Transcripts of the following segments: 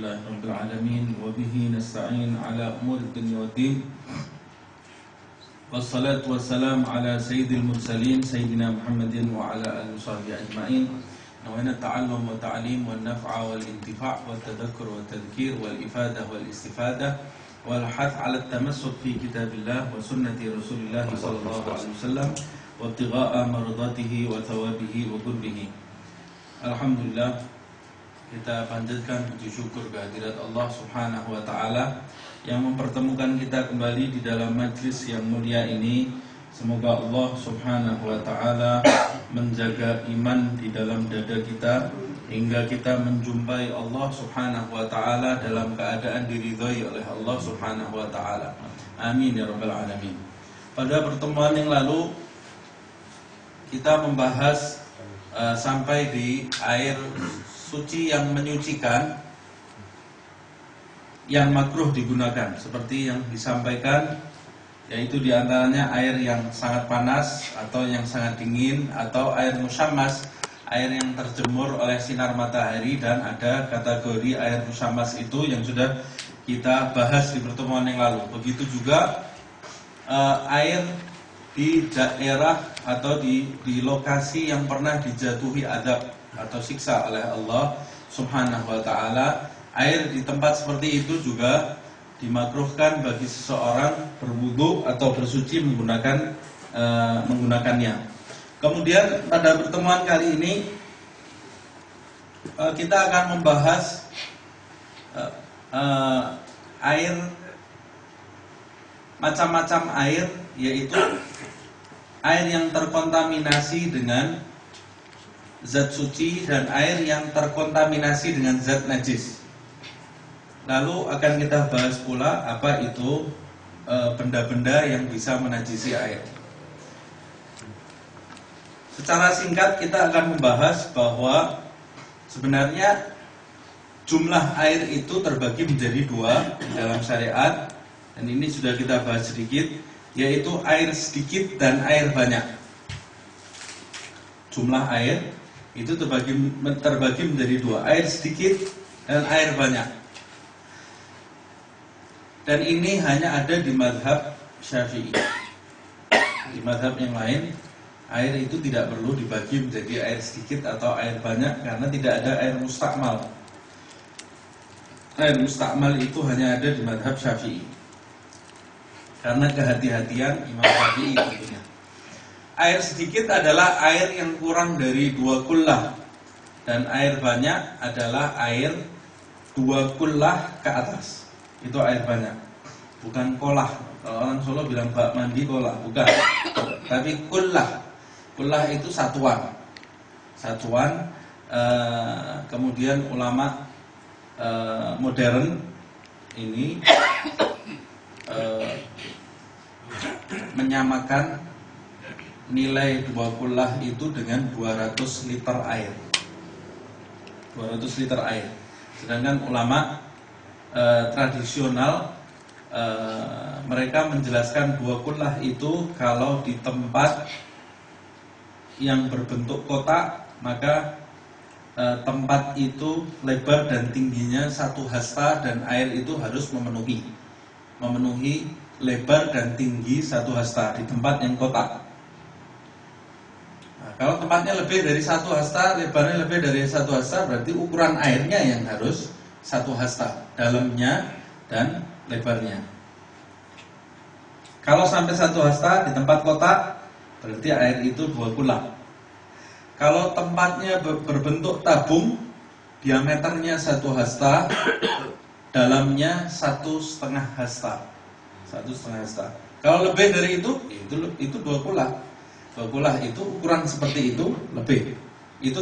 Alhamdulillahirabbil alamin wa bihi nasta'in ala umuri dunya waddin. Wassalatu wassalamu ala sayyidil mursalin sayyidina Muhammadin wa ala alihi washabbihi ajmain. Nawaitu ta'allum wa ta'lim wa naf'a wal intifa' wa tadhakkur wa tadhkir wal ifadah wal istifadah wal hath 'ala at-tamassuk fi kitabillah wa sunnati Rasulillah sallallahu alaihi wasallam wa ibtigha'a mardatihi wa thawabihi wa qurbihi. Alhamdulillah, kita panjatkan puji syukur kehadirat Allah Subhanahu wa taala yang mempertemukan kita kembali di dalam majlis yang mulia ini. Semoga Allah Subhanahu wa taala menjaga iman di dalam dada kita hingga kita menjumpai Allah Subhanahu wa taala dalam keadaan diridhai oleh Allah Subhanahu wa taala. Amin ya rabbal alamin. Pada pertemuan yang lalu kita membahas sampai di air suci yang menyucikan yang makruh digunakan, seperti yang disampaikan, yaitu diantaranya air yang sangat panas atau yang sangat dingin, atau air musyammas, air yang terjemur oleh sinar matahari. Dan ada kategori air musyammas itu yang sudah kita bahas di pertemuan yang lalu. Begitu juga air di daerah atau di lokasi yang pernah dijatuhi adab atau siksa oleh Allah Subhanahu wa taala. Air di tempat seperti itu juga dimakruhkan bagi seseorang berwudu atau bersuci menggunakannya. Kemudian pada pertemuan kali ini kita akan membahas air, macam-macam air, yaitu air yang terkontaminasi dengan zat suci dan air yang terkontaminasi dengan zat najis. Lalu akan kita bahas pula apa itu benda-benda yang bisa menajisi air. Secara singkat kita akan membahas bahwa sebenarnya jumlah air itu terbagi menjadi dua di dalam syariat, dan ini sudah kita bahas sedikit, yaitu air sedikit dan air banyak. Jumlah air itu terbagi menjadi dua, air sedikit dan air banyak. Dan ini hanya ada di mazhab Syafi'i. Di mazhab yang lain, air itu tidak perlu dibagi menjadi air sedikit atau air banyak, karena tidak ada air mustakmal. Air mustakmal itu hanya ada di mazhab Syafi'i, karena kehati-hatian Imam Syafi'i tentunya. Air sedikit adalah air yang kurang dari 2 kullah, dan air banyak adalah air 2 kullah ke atas. Itu air banyak, bukan kolah. Kalau orang Solo bilang bak mandi kolah, bukan. Tapi kullah. Kullah itu satuan. Kemudian ulama modern ini menyamakan nilai 2 kullah itu dengan 200 liter air. 200 liter air. Sedangkan ulama tradisional mereka menjelaskan 2 kullah itu kalau di tempat yang berbentuk kotak, maka tempat itu lebar dan tingginya 1 hasta, dan air itu harus memenuhi lebar dan tinggi 1 hasta di tempat yang kotak. Kalau tempatnya lebih dari 1 hasta, lebarnya lebih dari 1 hasta, berarti ukuran airnya yang harus 1 hasta, dalamnya dan lebarnya. Kalau sampai 1 hasta di tempat kotak, berarti air itu 2 kullah. Kalau tempatnya berbentuk tabung, diameternya 1 hasta, dalamnya 1,5 hasta. 1,5 hasta. Kalau lebih dari itu 2 kullah. 2 kullah itu ukuran seperti itu, lebih. Itu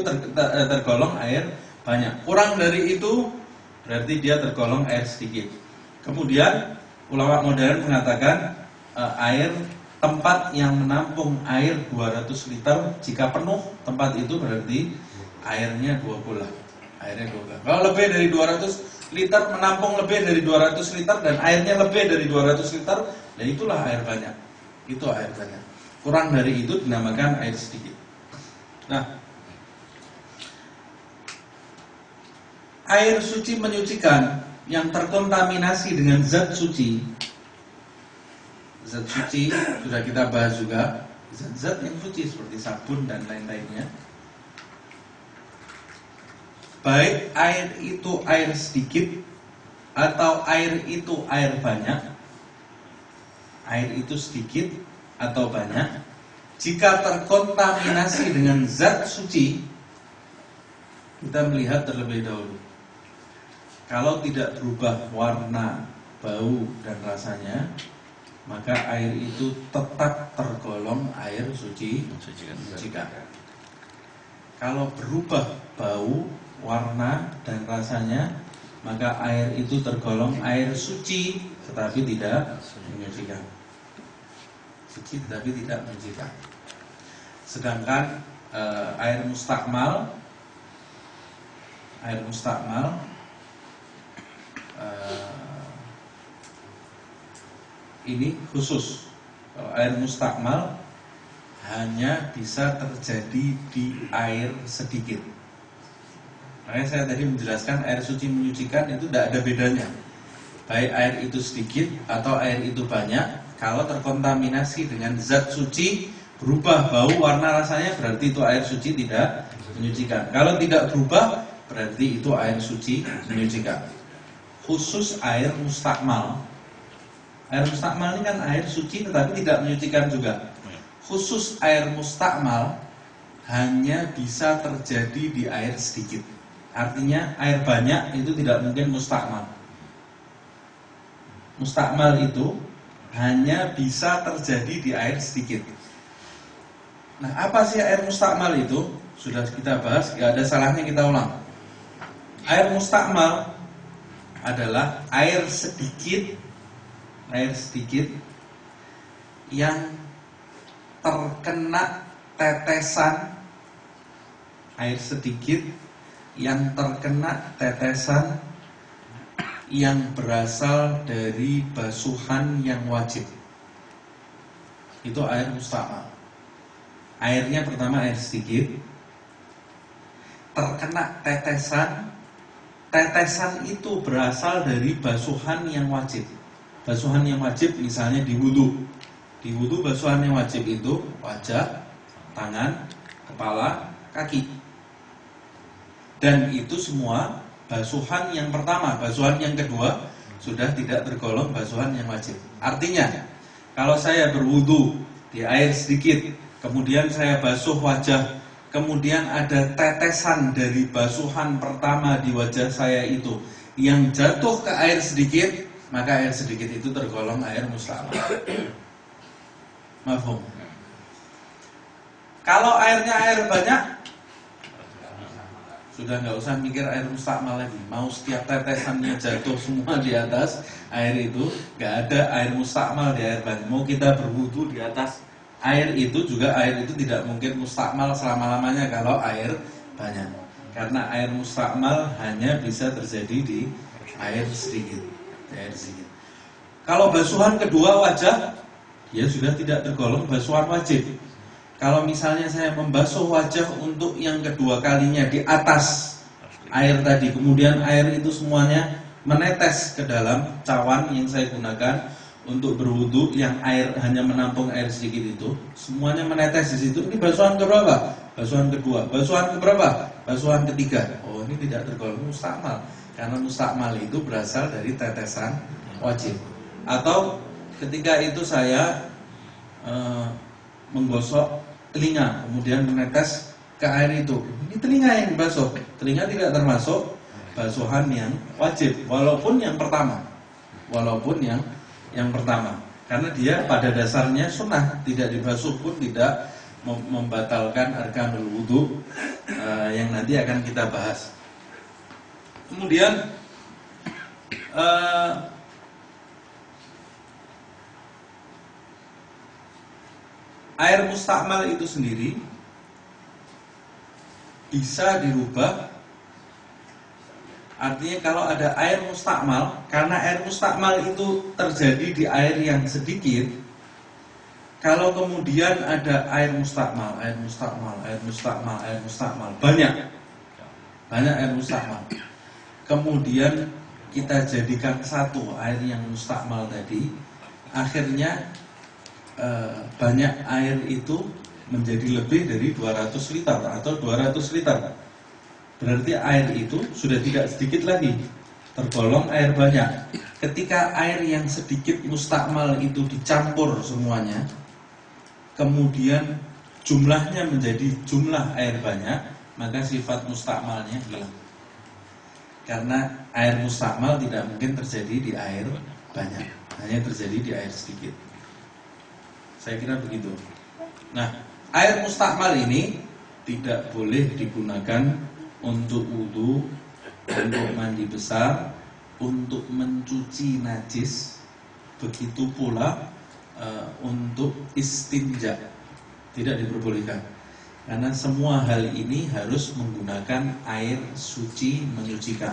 tergolong air banyak. Kurang dari itu berarti dia tergolong air sedikit. Kemudian ulama modern mengatakan air tempat yang menampung air 200 liter, jika penuh tempat itu berarti airnya 2 kullah. Airnya 2 kullah. Kalau lebih dari 200 liter, menampung lebih dari 200 liter dan airnya lebih dari 200 liter, ya itulah air banyak. Itu air banyak. Kurang dari itu dinamakan air sedikit. Nah, air suci menyucikan yang terkontaminasi dengan zat suci. Zat suci sudah kita bahas juga, zat-zat yang suci seperti sabun dan lain-lainnya. Baik air itu air sedikit atau air itu air banyak, air itu sedikit atau banyak, jika terkontaminasi dengan zat suci, kita melihat terlebih dahulu. Kalau tidak berubah warna, bau, dan rasanya, maka air itu tetap tergolong air suci mensucikan. Kalau berubah bau, warna, dan rasanya, maka air itu tergolong air suci tetapi tidak menyucikan. Suci tetapi tidak menyucikan. Sedangkan air mustakmal ini khusus. Kalau air mustakmal hanya bisa terjadi di air sedikit. Makanya saya tadi menjelaskan air suci menyucikan itu tidak ada bedanya. Baik air itu sedikit atau air itu banyak, kalau terkontaminasi dengan zat suci, berubah bau, warna, rasanya, berarti itu air suci tidak menyucikan. Kalau tidak berubah, berarti itu air suci menyucikan. Khusus air mustakmal. Air mustakmal ini kan air suci tetapi tidak menyucikan juga. Khusus air mustakmal hanya bisa terjadi di air sedikit. Artinya air banyak itu tidak mungkin mustakmal. Mustakmal itu hanya bisa terjadi di air sedikit. Nah, apa sih air mustakmal itu? Sudah kita bahas, gak ada salahnya kita ulang. Air mustakmal adalah air sedikit yang terkena tetesan, air sedikit yang terkena tetesan yang berasal dari basuhan yang wajib. Itu air mustakmal. Airnya pertama air sedikit, terkena tetesan. Tetesan itu berasal dari basuhan yang wajib. Basuhan yang wajib misalnya di wudu. Di wudu basuhan yang wajib itu wajah, tangan, kepala, kaki. Dan itu semua basuhan yang pertama. Basuhan yang kedua sudah tidak tergolong basuhan yang wajib. Artinya, kalau saya berwudu di air sedikit, kemudian saya basuh wajah, kemudian ada tetesan dari basuhan pertama di wajah saya itu yang jatuh ke air sedikit, maka air sedikit itu tergolong air mustakmal. Mafhum? Kalau airnya air banyak, sudah nggak usah mikir air mustakmal lagi. Mau setiap tetesannya jatuh semua di atas air itu, nggak ada air mustakmal di air banyak. Mau kita berwudu di atas air itu juga, air itu tidak mungkin mustakmal selama-lamanya kalau air banyak. Karena air mustakmal hanya bisa terjadi di air sedikit. Kalau basuhan kedua wajah, ya sudah tidak tergolong basuhan wajib. Kalau misalnya saya membasuh wajah untuk yang kedua kalinya di atas air tadi, kemudian air itu semuanya menetes ke dalam cawan yang saya gunakan untuk berwudu, yang air hanya menampung air sedikit itu, semuanya menetes di situ. Ini basuhan keberapa? Basuhan kedua. Basuhan keberapa? Basuhan ketiga. Oh, ini tidak tergolong mustakmal, karena mustakmal itu berasal dari tetesan wajib. Atau ketika itu saya menggosok telinga, kemudian menetes ke air itu, ini telinga yang dibasuh. Telinga tidak termasuk basuhan yang wajib, walaupun yang pertama, karena dia pada dasarnya sunnah, tidak dibasuh pun tidak membatalkan arkanul wudu yang nanti akan kita bahas. Kemudian air mustakmal itu sendiri bisa dirubah. Artinya kalau ada air mustakmal, karena air mustakmal itu terjadi di air yang sedikit, kalau kemudian ada air mustakmal, banyak air mustakmal, kemudian kita jadikan satu air yang mustakmal tadi, akhirnya banyak air itu menjadi lebih dari 200 liter atau 200 liter. Berarti air itu sudah tidak sedikit lagi, tergolong air banyak. Ketika air yang sedikit mustakmal itu dicampur semuanya, kemudian jumlahnya menjadi jumlah air banyak, maka sifat mustakmalnya hilang. Karena air mustakmal tidak mungkin terjadi di air banyak, hanya terjadi di air sedikit. Saya kira begitu. Nah, air mustakmal ini tidak boleh digunakan untuk wudu, untuk mandi besar, untuk mencuci najis, begitu pula untuk istinja, tidak diperbolehkan. Karena semua hal ini harus menggunakan air suci menyucikan.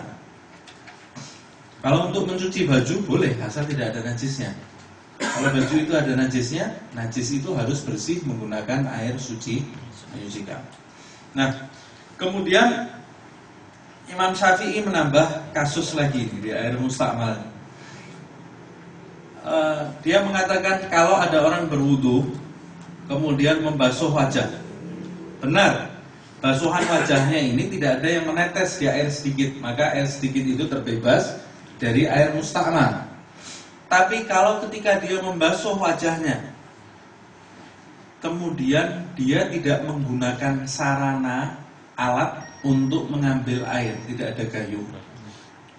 Kalau untuk mencuci baju boleh, asal tidak ada najisnya. Kalau baju itu ada najisnya, najis itu harus bersih menggunakan air suci menyucikan. Nah, kemudian Imam Syafi'i menambah kasus lagi di air mustakmal. Dia mengatakan kalau ada orang berwudu kemudian membasuh wajah, benar, basuhan wajahnya ini tidak ada yang menetes di air sedikit, maka air sedikit itu terbebas dari air mustakmal. Tapi kalau ketika dia membasuh wajahnya, kemudian dia tidak menggunakan sarana alat untuk mengambil air, tidak ada gayung,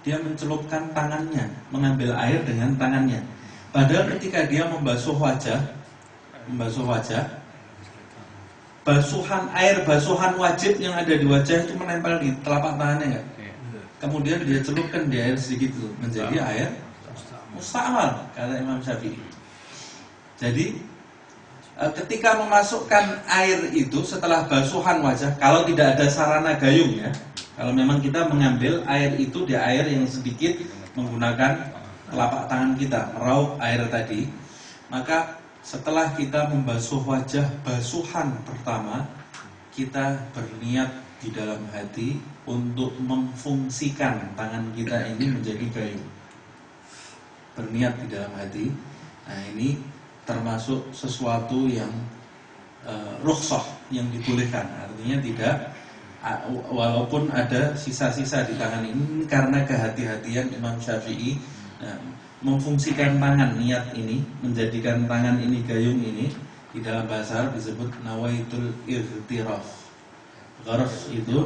dia mencelupkan tangannya, mengambil air dengan tangannya. Padahal ketika dia membasuh wajah, basuhan wajib yang ada di wajah itu menempel di telapak tangannya enggak? Kemudian dia celupkan di air sedikit itu, menjadi air mustakmal, kata Imam Syafi'i. Jadi ketika memasukkan air itu setelah basuhan wajah, kalau tidak ada sarana gayung ya, kalau memang kita mengambil air itu di air yang sedikit menggunakan telapak tangan kita, meraup air tadi, maka setelah kita membasuh wajah basuhan pertama, kita berniat di dalam hati untuk memfungsikan tangan kita ini menjadi gayung. Berniat di dalam hati. Nah, ini termasuk sesuatu yang rukhsah, yang dibolehkan. Artinya tidak, walaupun ada sisa-sisa di tangan ini, karena kehati-hatian Imam Syafi'i memfungsikan tangan, niat ini, menjadikan tangan ini gayung ini, di dalam bahasa Arab disebut nawaitul ightiraf. Gharaf itu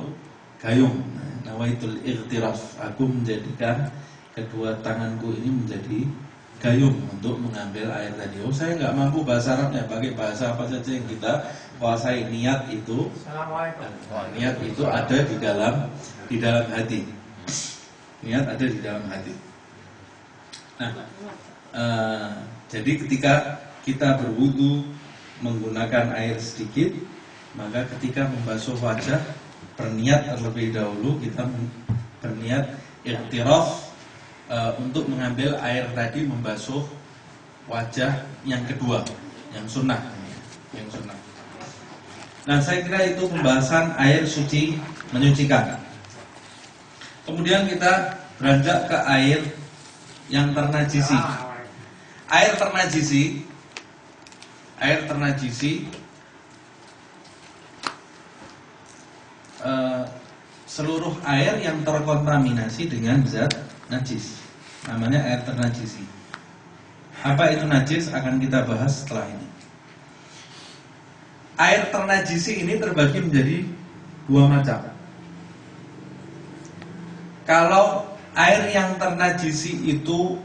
gayung. Nawaitul ightiraf, aku menjadikan kedua tanganku ini menjadi gayung untuk mengambil air tadi. Oh, saya nggak mampu bahasa Arabnya, pakai bahasa apa saja yang kita kuasai. Niat itu ada di dalam hati. Niat ada di dalam hati. Nah, jadi ketika kita berwudu menggunakan air sedikit, maka ketika membasuh wajah berniat terlebih dahulu, kita berniat ightiraf untuk mengambil air tadi, membasuh wajah yang kedua, yang sunnah. Nah, saya kira itu pembahasan air suci menyucikan. Kemudian kita beranjak ke air yang ternajisi. Air ternajisi seluruh air yang terkontaminasi dengan zat najis, namanya air ternajisi. Apa itu najis akan kita bahas setelah ini. Air ternajisi ini terbagi menjadi dua macam. Kalau air yang ternajisi itu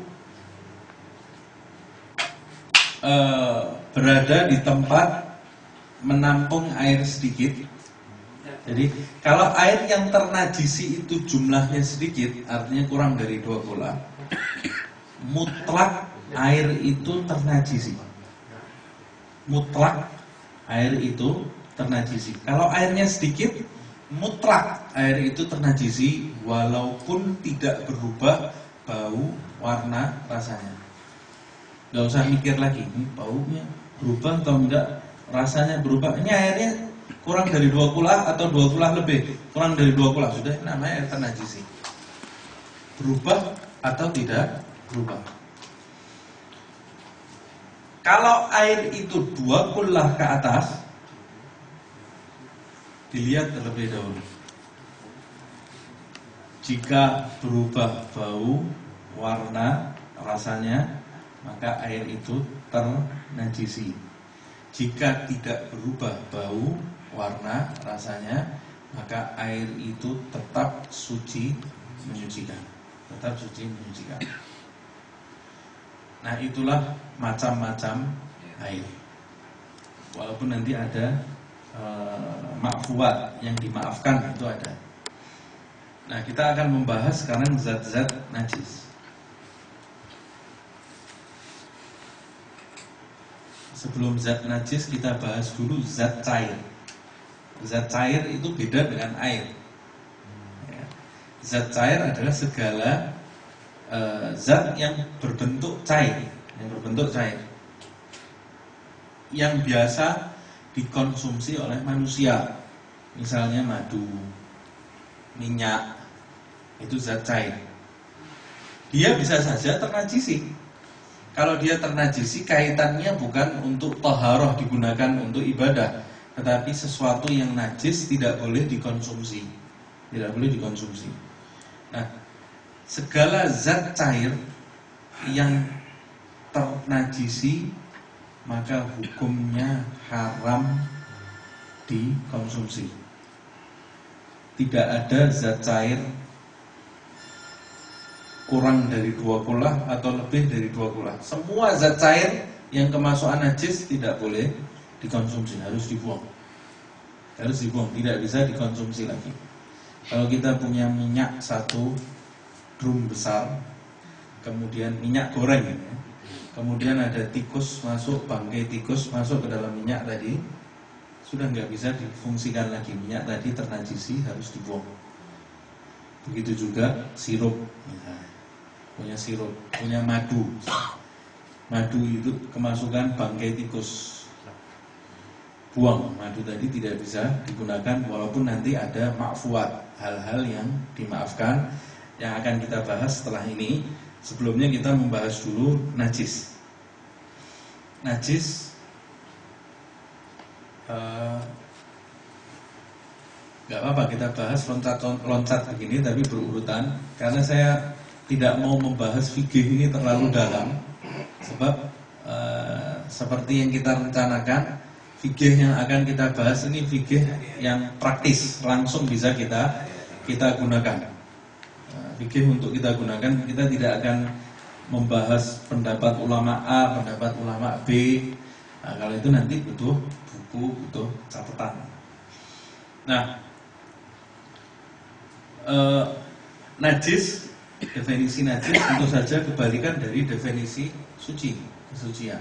berada di tempat menampung air sedikit. Jadi kalau air yang ternajisi itu jumlahnya sedikit, artinya kurang dari 2 bola, mutlak air itu ternajisi. Mutlak air itu ternajisi. Kalau airnya sedikit, mutlak air itu ternajisi, walaupun tidak berubah bau, warna, rasanya. Gak usah mikir lagi, ini baunya berubah atau enggak, rasanya berubah. Ini airnya kurang dari 2 kulah atau 2 kulah lebih, kurang dari 2 kulah, sudah namanya air ternajisi. berubah atau tidak berubah. Kalau air itu 2 kullah ke atas, dilihat terlebih dahulu. Jika berubah bau, warna, rasanya, maka air itu ternajisi. Jika tidak berubah bau, warna, rasanya, maka air itu tetap suci menyucikan. Tetap suci menyucikan. Nah, itulah macam-macam air. Walaupun nanti ada ma'fuwat, yang dimaafkan itu ada. Nah, kita akan membahas sekarang zat-zat najis. Sebelum zat najis, kita bahas dulu zat cair. Zat cair itu beda dengan air. Zat cair adalah segala zat yang berbentuk cair, yang biasa dikonsumsi oleh manusia. Misalnya madu, minyak, itu zat cair. Dia bisa saja ternajisi. Kalau dia ternajisi, kaitannya bukan untuk taharah, digunakan untuk ibadah, tetapi sesuatu yang najis tidak boleh dikonsumsi. Tidak boleh dikonsumsi. Nah, segala zat cair yang ternajisi, maka hukumnya haram dikonsumsi. Tidak ada zat cair kurang dari 2 kullah atau lebih dari 2 kullah. Semua zat cair yang kemasukan najis tidak boleh dikonsumsi, harus dibuang. Harus dibuang, tidak bisa dikonsumsi lagi. Kalau kita punya minyak 1 drum besar, kemudian minyak goreng, kemudian ada tikus masuk, bangkai tikus masuk ke dalam minyak tadi, sudah nggak bisa difungsikan lagi. Minyak tadi ternajisi, harus dibuang. Begitu juga sirup, punya sirup, punya madu. Madu itu kemasukan bangkai tikus, buang. Madu tadi tidak bisa digunakan, walaupun nanti ada ma'fuat, hal-hal yang dimaafkan, yang akan kita bahas setelah ini. Sebelumnya kita membahas dulu najis. Najis gak apa-apa kita bahas loncat begini, tapi berurutan, karena saya tidak mau membahas fikih ini terlalu dalam. Sebab seperti yang kita rencanakan, fikih yang akan kita bahas ini fikih yang praktis, langsung bisa kita gunakan. Fikih untuk kita gunakan, kita tidak akan membahas pendapat ulama A, pendapat ulama B. Nah, kalau itu nanti butuh buku, butuh catatan. Nah, najis, definisi najis tentu saja kebalikan dari definisi suci, kesucian.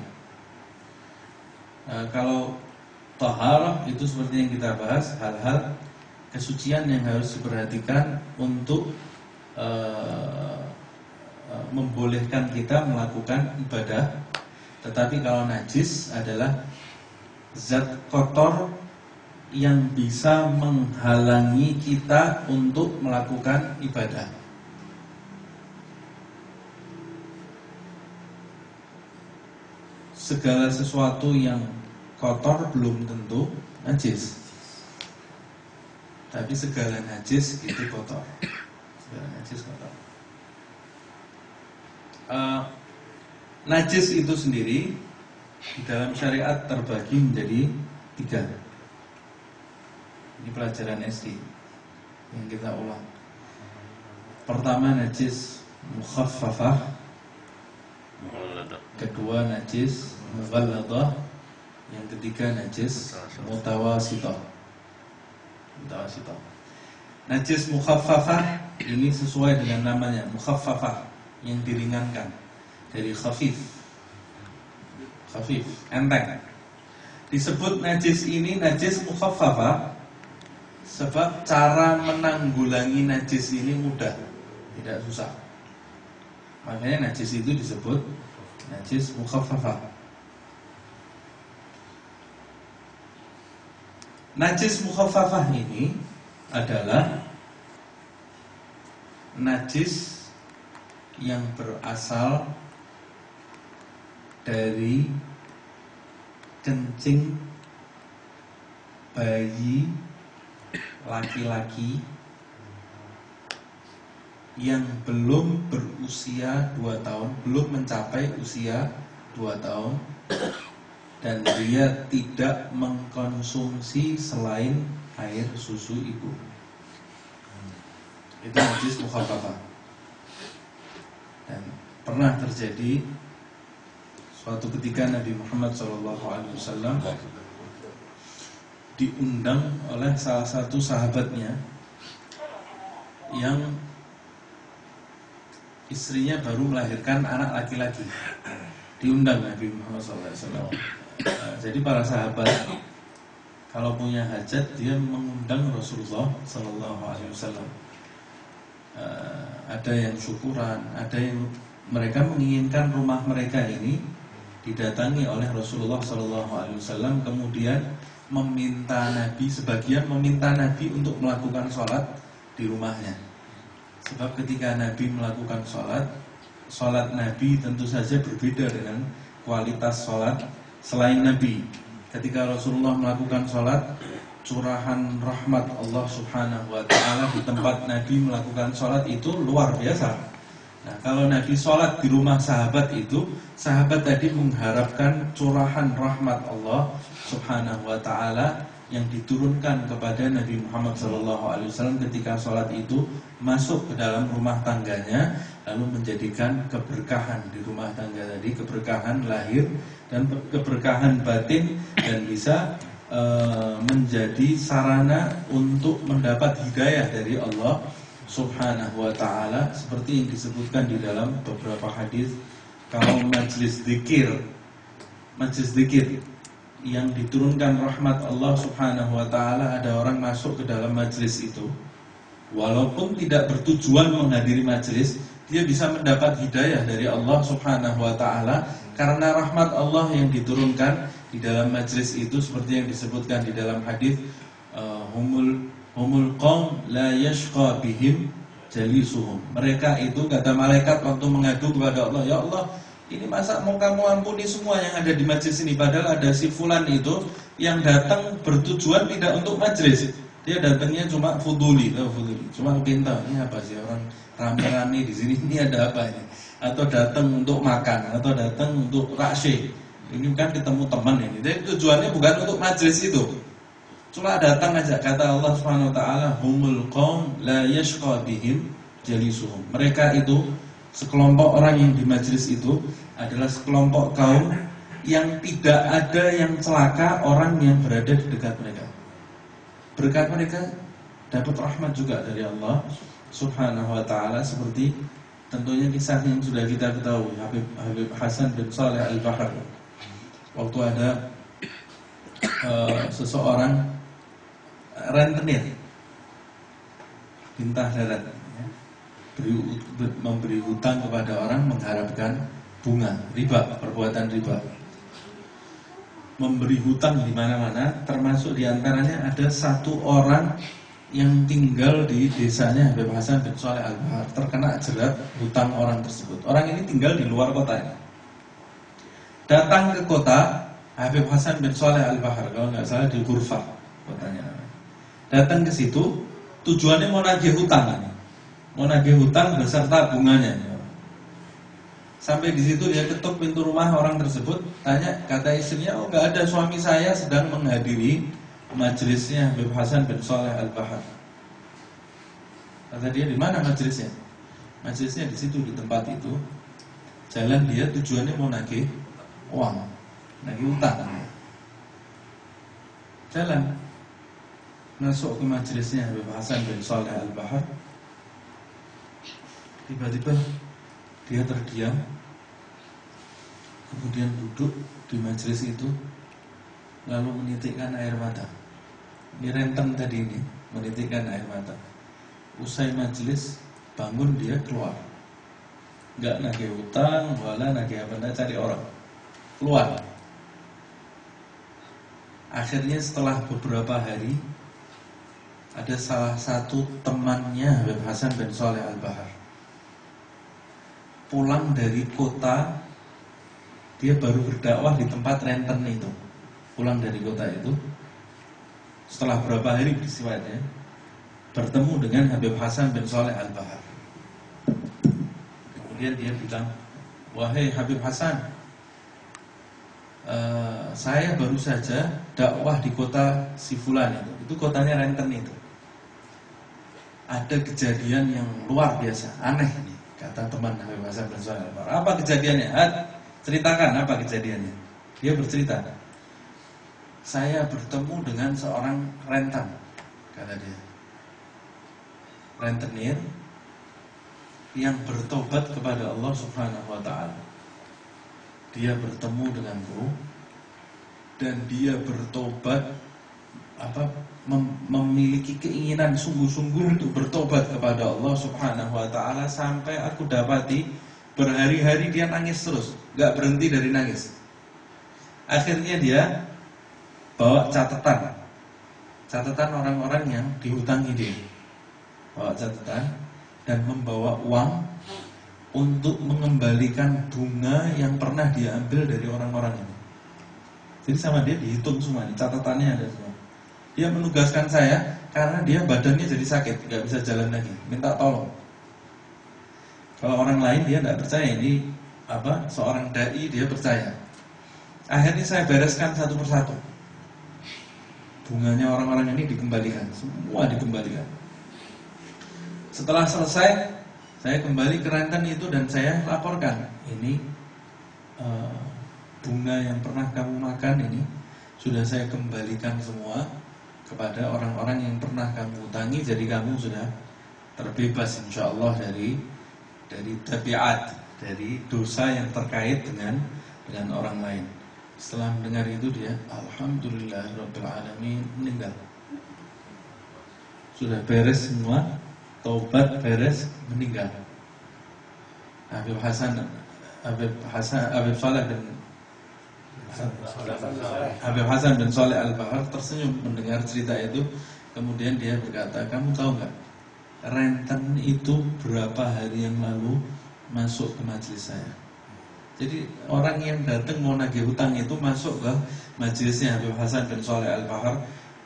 Kalau taharah itu seperti yang kita bahas, hal-hal kesucian yang harus diperhatikan untuk membolehkan kita melakukan ibadah. Tetapi kalau najis adalah zat kotor yang bisa menghalangi kita untuk melakukan ibadah. Segala sesuatu yang kotor belum tentu najis, tapi segala najis itu kotor. Segala najis kotor. Najis itu sendiri di dalam syariat terbagi menjadi 3. Ini pelajaran SD yang kita ulang. Pertama, najis mukhaffafah. Kedua, najis mughalladah. Yang ketiga, najis mutawasithah. Najis mukhaffafah ini sesuai dengan namanya, mukhaffafah, yang diringankan, dari khafif, enteng. Disebut najis ini najis mukhaffafah sebab cara menanggulangi najis ini mudah, tidak susah. Makanya najis itu disebut najis mukhaffafah. Najis mukhaffafah ini adalah najis yang berasal dari kencing bayi laki-laki yang belum berusia 2 tahun, belum mencapai usia 2 tahun, dan dia tidak mengkonsumsi selain air susu ibu. Itu najis mukhafafah. Dan pernah terjadi suatu ketika Nabi Muhammad SAW diundang oleh salah satu sahabatnya yang istrinya baru melahirkan anak laki-laki. Diundang Nabi Muhammad SAW. Jadi para sahabat kalau punya hajat dia mengundang Rasulullah SAW. Ada yang syukuran, ada yang mereka menginginkan rumah mereka ini didatangi oleh Rasulullah SAW, kemudian meminta Nabi, sebagian meminta Nabi untuk melakukan sholat di rumahnya. Sebab ketika Nabi melakukan sholat Nabi tentu saja berbeda dengan kualitas sholat selain Nabi. Ketika Rasulullah melakukan sholat, curahan rahmat Allah Subhanahu wa ta'ala di tempat Nabi melakukan sholat itu luar biasa. Nah, kalau Nabi sholat di rumah sahabat itu, sahabat tadi mengharapkan curahan rahmat Allah Subhanahu wa ta'ala yang diturunkan kepada Nabi Muhammad SAW ketika sholat itu masuk ke dalam rumah tangganya, lalu menjadikan keberkahan di rumah tangga tadi, keberkahan lahir dan keberkahan batin, dan bisa menjadi sarana untuk mendapat hidayah dari Allah Subhanahu wa ta'ala, seperti yang disebutkan di dalam beberapa hadis. Kalau majlis zikir yang diturunkan rahmat Allah Subhanahu wa ta'ala, ada orang masuk ke dalam majlis itu, walaupun tidak bertujuan menghadiri majlis, dia bisa mendapat hidayah dari Allah Subhanahu wa ta'ala karena rahmat Allah yang diturunkan di dalam majlis itu, seperti yang disebutkan di dalam hadis, humul qaum la yashqa bihim jalisuhum. Mereka itu, kata malaikat waktu mengadu kepada Allah, ya Allah, ini masa mau kamu ampuni semua yang ada di majlis ini, padahal ada si fulan itu yang datang bertujuan tidak untuk majlis. Dia datangnya cuma fuduli, cuma pinta. Ini apa sih orang rame-rame di sini? Ini ada apa ini? Atau datang untuk makan, atau datang untuk rakshe. Ini kan ketemu teman ini. Jadi tujuannya bukan untuk majlis itu. Cuma datang aja. Kata Allah Subhanahu wa ta'ala, humul qaum la yashqa bihim jalisuhum. Mereka itu, sekelompok orang yang di majlis itu adalah sekelompok kaum yang tidak ada yang celaka orang yang berada di dekat mereka. Berkat mereka dapat rahmat juga dari Allah Subhanahu wa ta'ala, seperti tentunya kisah yang sudah kita ketahui, Habib Hasan bin Saleh Al-Bahar. Waktu ada seseorang rentenir bintah darat, memberi hutang kepada orang mengharapkan bunga, riba, perbuatan riba. Memberi hutang di mana-mana, termasuk diantaranya ada satu orang yang tinggal di desanya Habib Hasan bin Saleh Al-Bahar, terkena jerat hutang orang tersebut. Orang ini tinggal di luar kota ini. Datang ke kota, Habib Hasan bin Saleh Al-Bahar, kalau nggak salah di Ghurfah kotanya. Datang ke situ, tujuannya mau nagih hutang, mau nagih hutang beserta bunganya. Sampai di situ dia ketuk pintu rumah orang tersebut, tanya, kata istrinya, oh nggak ada, suami saya sedang menghadiri majelisnya Habib Hasan bin Saleh Al-Bahar. Kata dia, di mana majelisnya? Majelisnya di situ, di tempat itu. Jalan dia tujuannya mau nagih uang, nagih utang. Jalan masuk ke majelisnya Habib Hasan bin Saleh Al-Bahar. Tiba-tiba dia terdiam, kemudian duduk di majelis itu, lalu menitikkan air mata. Ini renteng tadi ini, menitikkan air mata. Usai majelis, bangun dia keluar. Enggak nagih hutang, wala nagih apa, cari orang. Keluar. Akhirnya setelah beberapa hari, ada salah satu temannya Habib Hasan bin Saleh Al-Bahar pulang dari kota, dia baru berdakwah di tempat Renten itu. Pulang dari kota itu, setelah berapa hari peristiwanya, bertemu dengan Habib Hasan bin Shalih Al-Bahar. Kemudian dia bilang, "Wahai Habib Hasan, saya baru saja dakwah di kota si fulan itu kotanya Renten itu. Ada kejadian yang luar biasa, aneh nih," kata teman Habib Hasan bin Shalih Al-Bahar. "Apa kejadiannya? Ceritakan apa kejadiannya." Dia bercerita, "Saya bertemu dengan seorang rentan," kata dia, "rentenir yang bertobat kepada Allah Subhanahu wa ta'ala. Dia bertemu denganku dan dia bertobat memiliki keinginan sungguh-sungguh untuk bertobat kepada Allah Subhanahu wa ta'ala, sampai aku dapati berhari-hari dia nangis terus, gak berhenti dari nangis. Akhirnya dia bawa catatan orang-orang yang dihutangi dia, bawa catatan dan membawa uang untuk mengembalikan bunga yang pernah dia ambil dari orang-orang ini. Jadi sama dia dihitung semua, catatannya ada semua. Dia menugaskan saya karena dia badannya jadi sakit, gak bisa jalan lagi, minta tolong. Kalau orang lain dia tidak percaya, ini seorang dai dia percaya. Akhirnya saya bereskan satu persatu. Bunganya orang-orang ini dikembalikan, semua dikembalikan. Setelah selesai, saya kembali ke Renten itu dan saya laporkan, ini bunga yang pernah kamu makan ini sudah saya kembalikan semua kepada orang-orang yang pernah kamu utangi. Jadi kamu sudah terbebas insyaallah dari tabiat, dari dosa yang terkait dengan orang lain. Setelah mendengar itu dia alhamdulillahirabbil alamin, meninggal. Sudah beres semua, taubat beres, meninggal. Habib Hasan bin Shalih Al-Bahar tersenyum mendengar cerita itu. Kemudian dia berkata, "Kamu tahu nggak, Renten itu berapa hari yang lalu masuk ke majelis saya." Jadi orang yang datang mau nagih hutang itu masuk ke majelisnya Habib Hasan bin Shalih Al-Bahar.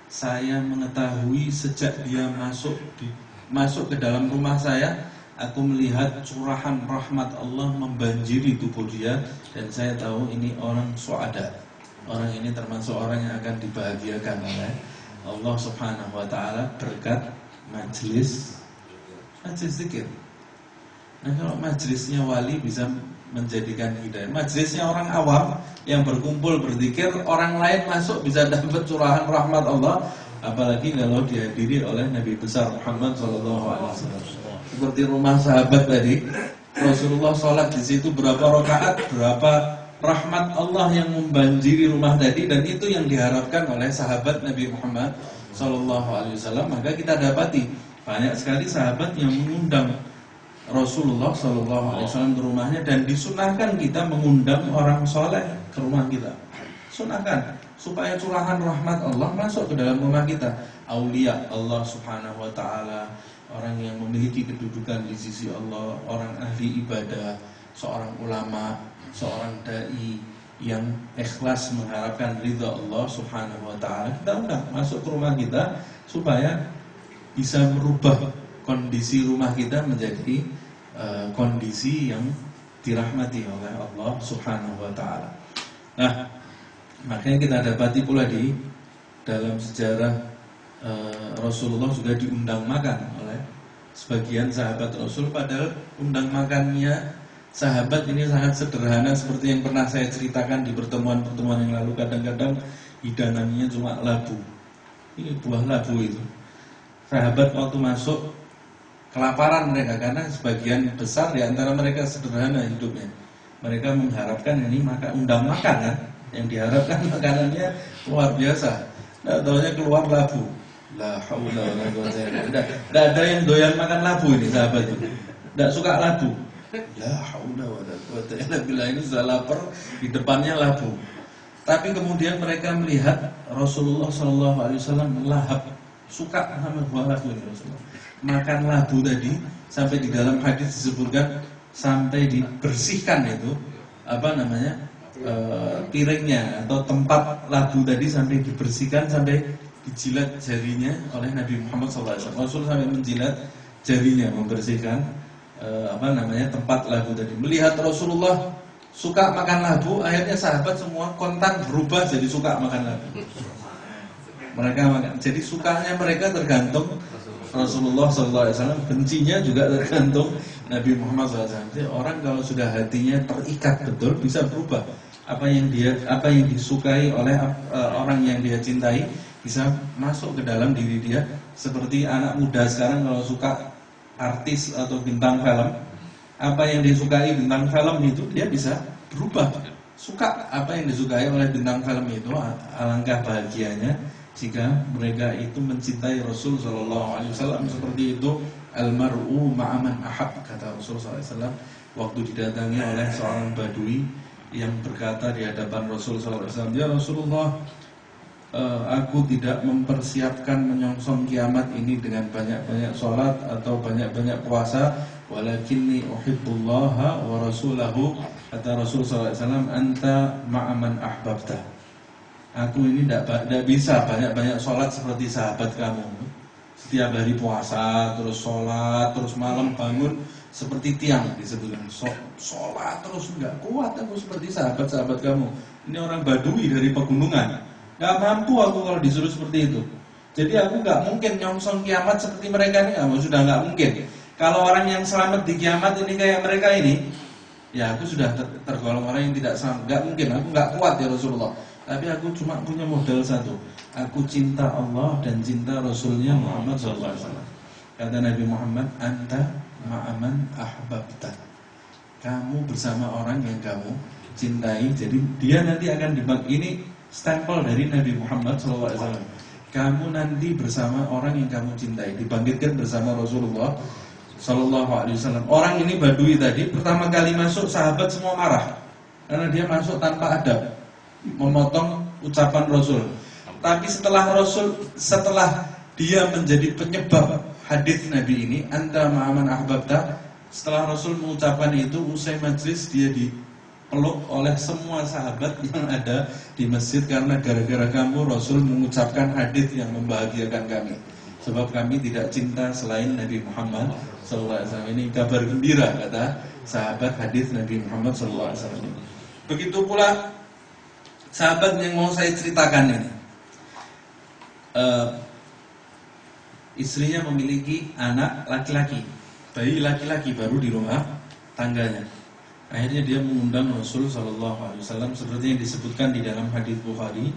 Saya mengetahui sejak dia masuk ke dalam rumah saya, aku melihat curahan rahmat Allah membanjiri tubuh dia, dan saya tahu ini orang suada. Orang ini termasuk orang yang akan dibahagiakan oleh Allah Subhanahu wa ta'ala berkat majelis zikir. Nah, kalau majelisnya wali bisa menjadikan hidayah, majelisnya orang awam yang berkumpul berzikir, orang lain masuk bisa dapat curahan rahmat Allah, apalagi kalau dihadiri oleh Nabi besar Muhammad SAW. Seperti rumah sahabat tadi, Rasulullah sholat di situ berapa rakaat, berapa rahmat Allah yang membanjiri rumah tadi, dan itu yang diharapkan oleh sahabat Nabi Muhammad SAW. Maka kita dapati banyak sekali sahabat yang mengundang Rasulullah SAW ke rumahnya, dan disunahkan kita mengundang orang soleh ke rumah kita. Sunahkan supaya curahan rahmat Allah masuk ke dalam rumah kita. Aulia Allah Subhanahu wa ta'ala, orang yang memiliki kedudukan di sisi Allah, orang ahli ibadah, seorang ulama, seorang dai yang ikhlas mengharapkan ridha Allah Subhanahu wa ta'ala, kita undang masuk ke rumah kita supaya bisa merubah kondisi rumah kita menjadi kondisi yang dirahmati oleh Allah Subhanahu wa ta'ala. Nah, makanya kita dapati pula di dalam sejarah Rasulullah juga diundang makan oleh sebagian sahabat Rasul, padahal undang makannya sahabat ini sangat sederhana seperti yang pernah saya ceritakan di pertemuan-pertemuan yang lalu. Kadang-kadang hidangannya cuma labu. Ini buah labu itu. Sahabat waktu masuk kelaparan mereka, karena sebagian besar di antara mereka sederhana hidupnya. Mereka mengharapkan ini undang makan kan, yang diharapkan makanannya luar biasa. Nah, taunya keluar labu. La haula wala quwwata illa billah. Tidak ada yang doyan makan labu ini sahabat itu. Tidak suka labu. La haula wala quwwata illa billah, ini sudah lapar, di depannya labu. Tapi kemudian mereka melihat Rasulullah SAW lahap, suka sama buah labu ini Rasulullah. Makan labu tadi, sampai di dalam hadis disebutkan sampai dibersihkan itu piringnya atau tempat labu tadi sampai dibersihkan, sampai dijilat jarinya oleh Nabi Muhammad SAW. Rasul sampai menjilat jarinya, membersihkan tempat labu tadi. Melihat Rasulullah suka makan labu, akhirnya sahabat semua kontan berubah jadi suka makan labu. Mereka makan, jadi sukanya mereka tergantung Rasulullah SAW, bencinya juga tergantung Nabi Muhammad SAW. Jadi orang kalau sudah hatinya terikat betul bisa berubah. Apa yang disukai oleh orang yang dia cintai bisa masuk ke dalam diri dia. Seperti anak muda sekarang kalau suka artis atau bintang film, apa yang disukai bintang film itu dia bisa berubah. Suka apa yang disukai oleh bintang film itu. Alangkah bahagianya jika mereka itu mencintai Rasul sallallahu alaihi wasallam seperti itu. Almar'u ma'aman ahab, kata Rasul sallallahu alaihi wasallam waktu didatangi oleh seorang badui yang berkata di hadapan Rasul sallallahu alaihi wasallam, "Ya Rasulullah, aku tidak mempersiapkan menyongsong kiamat ini dengan banyak-banyak sholat atau banyak-banyak puasa, walakinni uhibbullaha wa rasulahu." Kata Rasul sallallahu alaihi wasallam, "Anta ma'aman ahbabta." Aku ini tidak bisa banyak-banyak sholat seperti sahabat kamu. Setiap hari puasa, terus sholat, terus malam bangun seperti tiang disebutkan. Sholat terus nggak kuat aku seperti sahabat-sahabat kamu. Ini orang badui dari pegunungan. Nggak mampu aku kalau disuruh seperti itu. Jadi aku nggak mungkin nyongsong kiamat seperti mereka ini. Sudah nggak mungkin. Kalau orang yang selamat di kiamat ini kayak mereka ini, ya aku sudah tergolong orang yang tidak selamat. Nggak mungkin. Aku nggak kuat ya Rasulullah. Tapi aku cuma punya modal satu. Aku cinta Allah dan cinta Rasulnya Muhammad SAW. Kata Nabi Muhammad, "Anta ma'aman ahbabta." Kamu bersama orang yang kamu cintai. Jadi dia nanti akan ini stempel dari Nabi Muhammad SAW. Kamu nanti bersama orang yang kamu cintai, dibangkitkan bersama Rasulullah SAW. Orang ini badui tadi pertama kali masuk, sahabat semua marah karena dia masuk tanpa adab, memotong ucapan Rasul. Tapi setelah dia menjadi penyebab hadis Nabi ini, "Anta ma'aman ahbabta", setelah Rasul mengucapkan itu, usai majlis dia dipeluk oleh semua sahabat yang ada di masjid, karena gara-gara kamu Rasul mengucapkan hadis yang membahagiakan kami. Sebab kami tidak cinta selain Nabi Muhammad SAW. Ini kabar gembira, kata sahabat hadis Nabi Muhammad SAW. Begitu pula sahabat yang mau saya ceritakan ini, istrinya memiliki anak laki-laki, bayi laki-laki baru di rumah tangganya. Akhirnya dia mengundang Rasul SAW seperti yang disebutkan di dalam hadis Bukhari.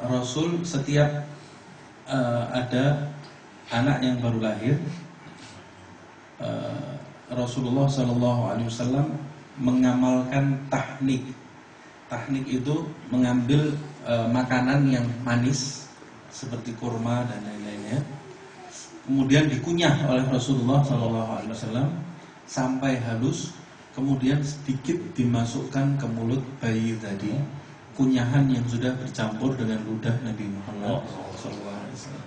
Rasul setiap ada anak yang baru lahir, Rasulullah SAW mengamalkan tahnik. Tahnik itu mengambil makanan yang manis seperti kurma dan lain-lainnya, kemudian dikunyah oleh Rasulullah SAW sampai halus, kemudian sedikit dimasukkan ke mulut bayi tadi, kunyahan yang sudah bercampur dengan ludah Nabi Muhammad SAW.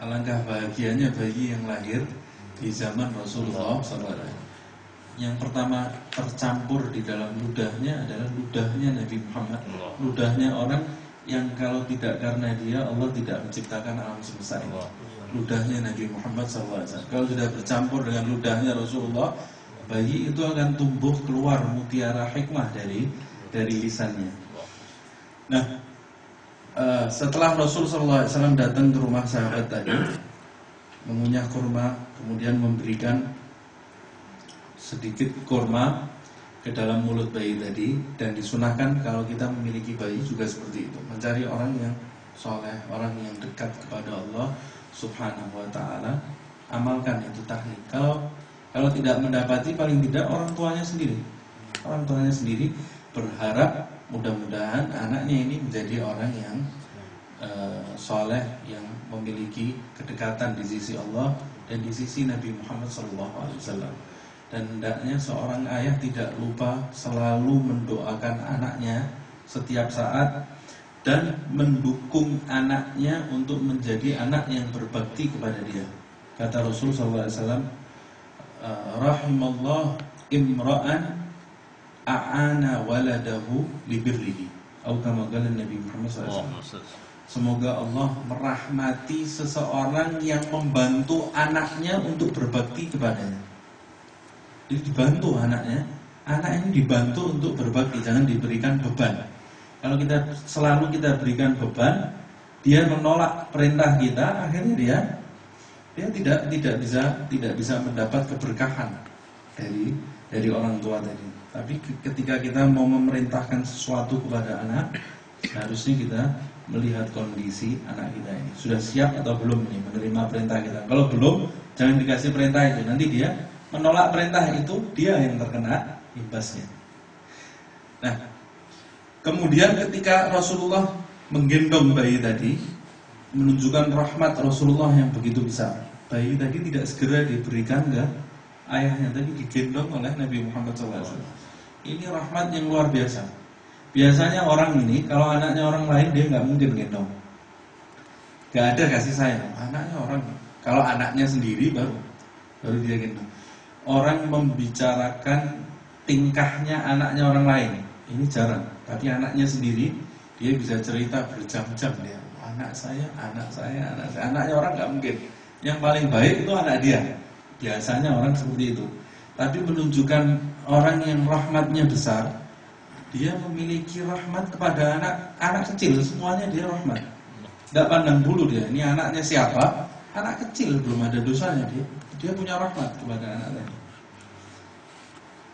Alangkah bahagianya bayi yang lahir di zaman Rasulullah SAW. Yang pertama tercampur di dalam ludahnya adalah ludahnya Nabi Muhammad, ludahnya orang yang kalau tidak karena dia Allah tidak menciptakan alam semesta ini. Ludahnya Nabi Muhammad SAW. Kalau sudah bercampur dengan ludahnya Rasulullah, bayi itu akan tumbuh keluar mutiara hikmah dari lisannya. Nah, setelah Rasul SAW datang ke rumah sahabat tadi, mengunyah kurma, kemudian memberikan sedikit kurma ke dalam mulut bayi tadi, dan disunahkan kalau kita memiliki bayi juga seperti itu, mencari orang yang soleh, orang yang dekat kepada Allah Subhanahu wa ta'ala, amalkan itu tahnik. Kalau tidak mendapati, paling tidak orang tuanya sendiri berharap mudah-mudahan anaknya ini menjadi orang yang soleh, yang memiliki kedekatan di sisi Allah dan di sisi Nabi Muhammad SAW. Dan hendaknya seorang ayah tidak lupa selalu mendoakan anaknya setiap saat dan mendukung anaknya untuk menjadi anak yang berbakti kepada dia. Kata Rasul SAW, rahimallah imra'an a'ana waladahu libirrihi. Atau kama qala Nabi Muhammad SAW. Semoga Allah merahmati seseorang yang membantu anaknya untuk berbakti kepadanya. Jadi dibantu anaknya, anak ini dibantu untuk berbakti, jangan diberikan beban. Kalau selalu kita berikan beban, dia menolak perintah kita, akhirnya dia tidak bisa mendapat keberkahan dari orang tua tadi. Tapi ketika kita mau memerintahkan sesuatu kepada anak, harusnya kita melihat kondisi anak kita ini sudah siap atau belum nih menerima perintah kita. Kalau belum, jangan dikasih perintah itu. Nanti dia menolak perintah itu, dia yang terkena imbasnya. Nah, kemudian ketika Rasulullah menggendong bayi tadi, menunjukkan rahmat Rasulullah yang begitu besar. Bayi tadi tidak segera diberikan ke ayahnya, tadi digendong oleh Nabi Muhammad SAW. Ini rahmat yang luar biasa. Biasanya orang ini, kalau anaknya orang lain, dia nggak mungkin gendong. Nggak ada kasih sayang. Anaknya orang, kalau anaknya sendiri baru dia gendong. Orang membicarakan tingkahnya anaknya orang lain, ini jarang. Tapi anaknya sendiri, dia bisa cerita berjam-jam dia. Anak saya. Anaknya orang nggak mungkin. Yang paling baik itu anak dia. Biasanya orang seperti itu. Tapi menunjukkan orang yang rahmatnya besar, dia memiliki rahmat kepada anak kecil. Semuanya dia rahmat. Tidak pandang bulu dia. Ini anaknya siapa? Anak kecil, belum ada dosanya dia. Dia punya rahmat kepada anak tadi.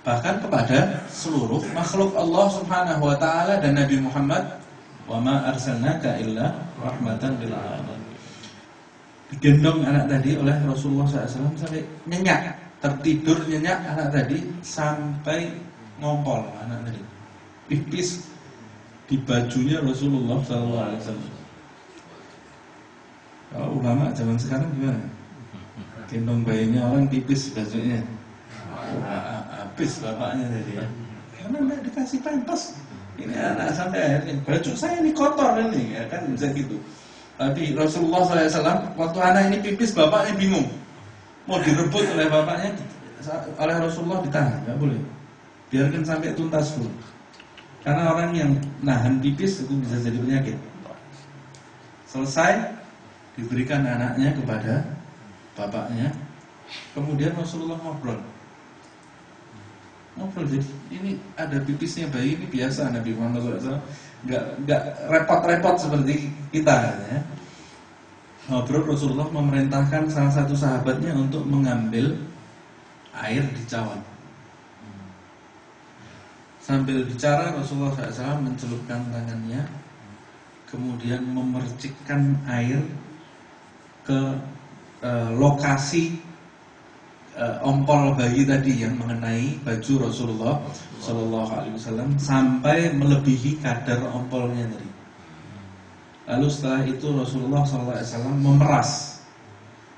Bahkan kepada seluruh makhluk Allah Subhanahu wa taala dan Nabi Muhammad, wa ma arsalnaka illa rahmatan lil alamin. Digendong anak tadi oleh Rasulullah SAW sampai nyenyak, tertidur nyenyak anak tadi sampai ngompol anak tadi. Pipis di bajunya Rasulullah SAW. Kalau ulama zaman sekarang gimana? Gendong bayinya orang pipis bajunya. Habis bapaknya tadi ya. Karena nggak dikasih pampers. Ini anak sampai akhirnya baju saya ini kotor ini, ya kan bisa gitu. Tapi Rasulullah SAW waktu anak ini pipis, bapaknya bingung. Mau direbut oleh bapaknya, oleh Rasulullah ditahan, nggak boleh. Biarkan sampai tuntas dulu. Karena orang yang nahan pipis itu bisa jadi penyakit. Selesai, diberikan anaknya kepada bapaknya. Kemudian Rasulullah ngobrol. Jadi ini ada pipisnya bayi, ini biasa Nabi Muhammad SAW nggak repot-repot seperti kita ya. Ngobrol, Rasulullah memerintahkan salah satu sahabatnya untuk mengambil air di cawan. Sambil bicara Rasulullah SAW mencelupkan tangannya, kemudian memercikkan air ke lokasi ompol bayi tadi yang mengenai baju Rasulullah SAW sampai melebihi kadar ompolnya tadi. Lalu setelah itu Rasulullah SAW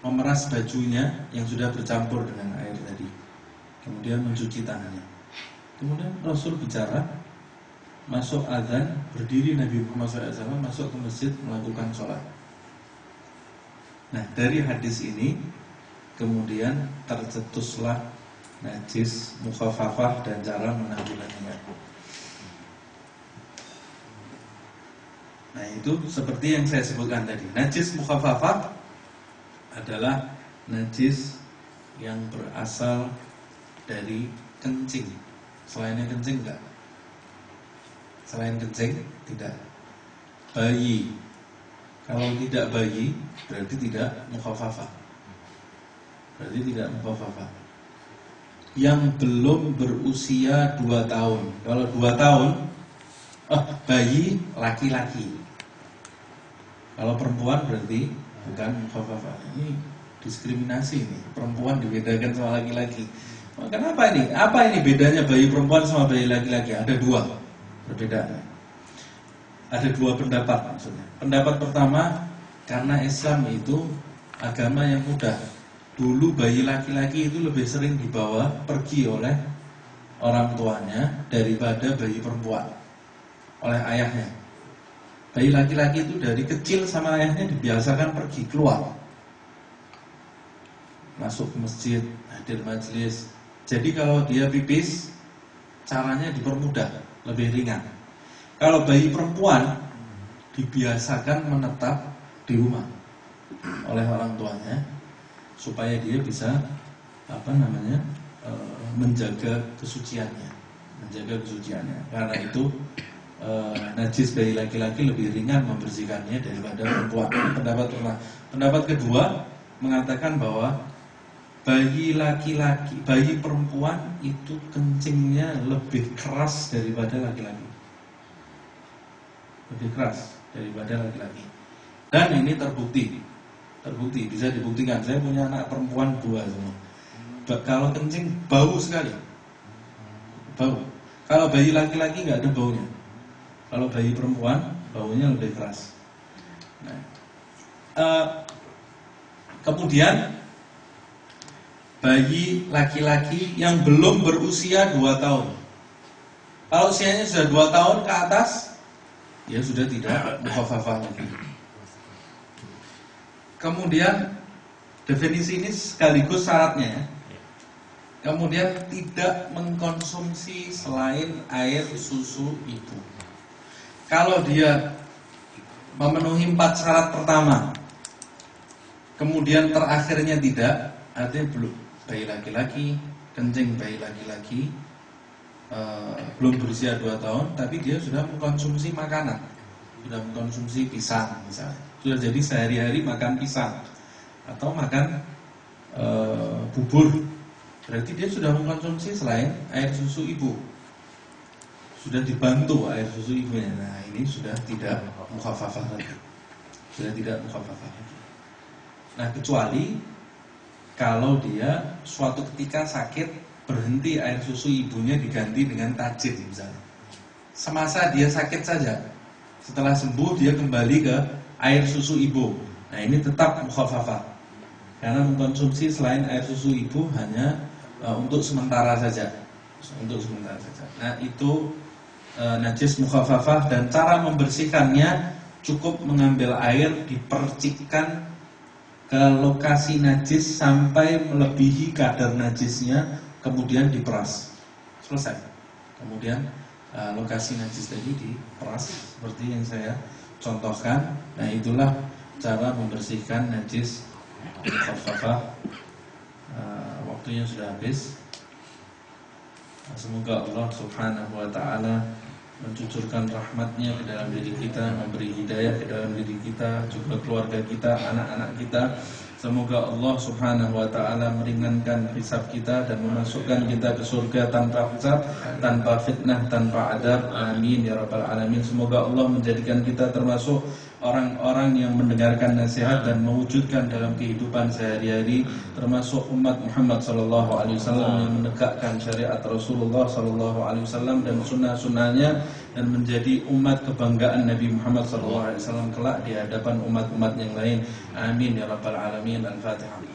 memeras bajunya yang sudah bercampur dengan air tadi. Kemudian mencuci tangannya. Kemudian Rasul bicara, masuk azan, berdiri Nabi Muhammad SAW masuk ke masjid melakukan sholat. Nah, dari hadis ini kemudian tercetuslah najis mukhafafah dan cara menanggulanginya. Nah, itu seperti yang saya sebutkan tadi. Najis mukhafafah adalah najis yang berasal dari kencing. Selainnya kencing enggak? Selain kencing tidak. Bayi. Kalau tidak bayi berarti tidak mukhafafah. Berarti tidak mukhafafah. Yang belum berusia 2 tahun. Kalau 2 tahun bayi laki-laki. Kalau perempuan berarti bukan mukhafafah. Ini diskriminasi ini. Perempuan dibedakan sama laki-laki. Kenapa ini? Apa ini bedanya bayi perempuan sama bayi laki-laki? Ada 2 perbedaan. Ada 2 pendapat maksudnya. Pendapat pertama, karena Islam itu agama yang mudah. Dulu bayi laki-laki itu lebih sering dibawa pergi oleh orang tuanya daripada bayi perempuan oleh ayahnya. Bayi laki-laki itu dari kecil sama ayahnya dibiasakan pergi keluar. masuk ke masjid, hadir majelis. Jadi kalau dia pipis, caranya dipermudah, lebih ringan. Kalau bayi perempuan dibiasakan menetap di rumah oleh orang tuanya supaya dia bisa menjaga kesuciannya. Karena itu najis bayi laki-laki lebih ringan membersihkannya daripada perempuan. Pendapat kedua mengatakan bahwa bayi perempuan itu kencingnya lebih keras daripada laki-laki. Lebih keras daripada laki-laki. Dan ini terbukti, bisa dibuktikan. Saya punya anak perempuan 2 semua. Kalau kencing bau sekali, bau. Kalau bayi laki-laki nggak ada baunya. Kalau bayi perempuan baunya lebih keras. Nah, kemudian bayi laki-laki yang belum berusia 2 tahun. Kalau usianya sudah 2 tahun ke atas, ya sudah tidak mukhafafah lagi. Kemudian definisi ini sekaligus syaratnya. Kemudian tidak mengkonsumsi selain air susu ibu. Kalau dia memenuhi 4 syarat pertama, kemudian terakhirnya tidak, artinya belum bayi laki-laki, kencing bayi laki-laki, belum berusia 2 tahun, tapi dia sudah mengkonsumsi makanan, sudah mengkonsumsi pisang misalnya, sudah jadi sehari-hari makan pisang atau makan bubur, berarti dia sudah mengkonsumsi selain air susu ibu, sudah dibantu air susu ibunya. Nah ini sudah tidak mukhafafah lagi, Nah kecuali kalau dia suatu ketika sakit, berhenti air susu ibunya diganti dengan tajin misalnya. Semasa dia sakit saja, setelah sembuh dia kembali ke air susu ibu. Nah ini tetap mukhafafah, karena mengkonsumsi selain air susu ibu hanya untuk sementara saja. Nah itu najis mukhafafah, dan cara membersihkannya cukup mengambil air, dipercikkan ke lokasi najis sampai melebihi kadar najisnya, kemudian diperas. Selesai. Kemudian lokasi najis tadi diperas seperti yang saya contohkan. Nah itulah cara membersihkan najis mukhafafah. Waktunya sudah habis. Semoga Allah subhanahu wa ta'ala mencucurkan rahmatnya ke dalam diri kita, memberi hidayah ke dalam diri kita, juga keluarga kita, anak-anak kita. Semoga Allah subhanahu wa ta'ala meringankan hisab kita dan memasukkan kita ke surga tanpa hisab, tanpa fitnah, tanpa adab. Amin ya rabbal alamin. Semoga Allah menjadikan kita termasuk orang-orang yang mendengarkan nasihat dan mewujudkan dalam kehidupan sehari-hari, termasuk umat Muhammad SAW yang menegakkan syariat Rasulullah SAW dan sunnah-sunnahnya, dan menjadi umat kebanggaan Nabi Muhammad SAW kelak di hadapan umat-umat yang lain. Amin ya rabbal alamin. Al-Fatihah.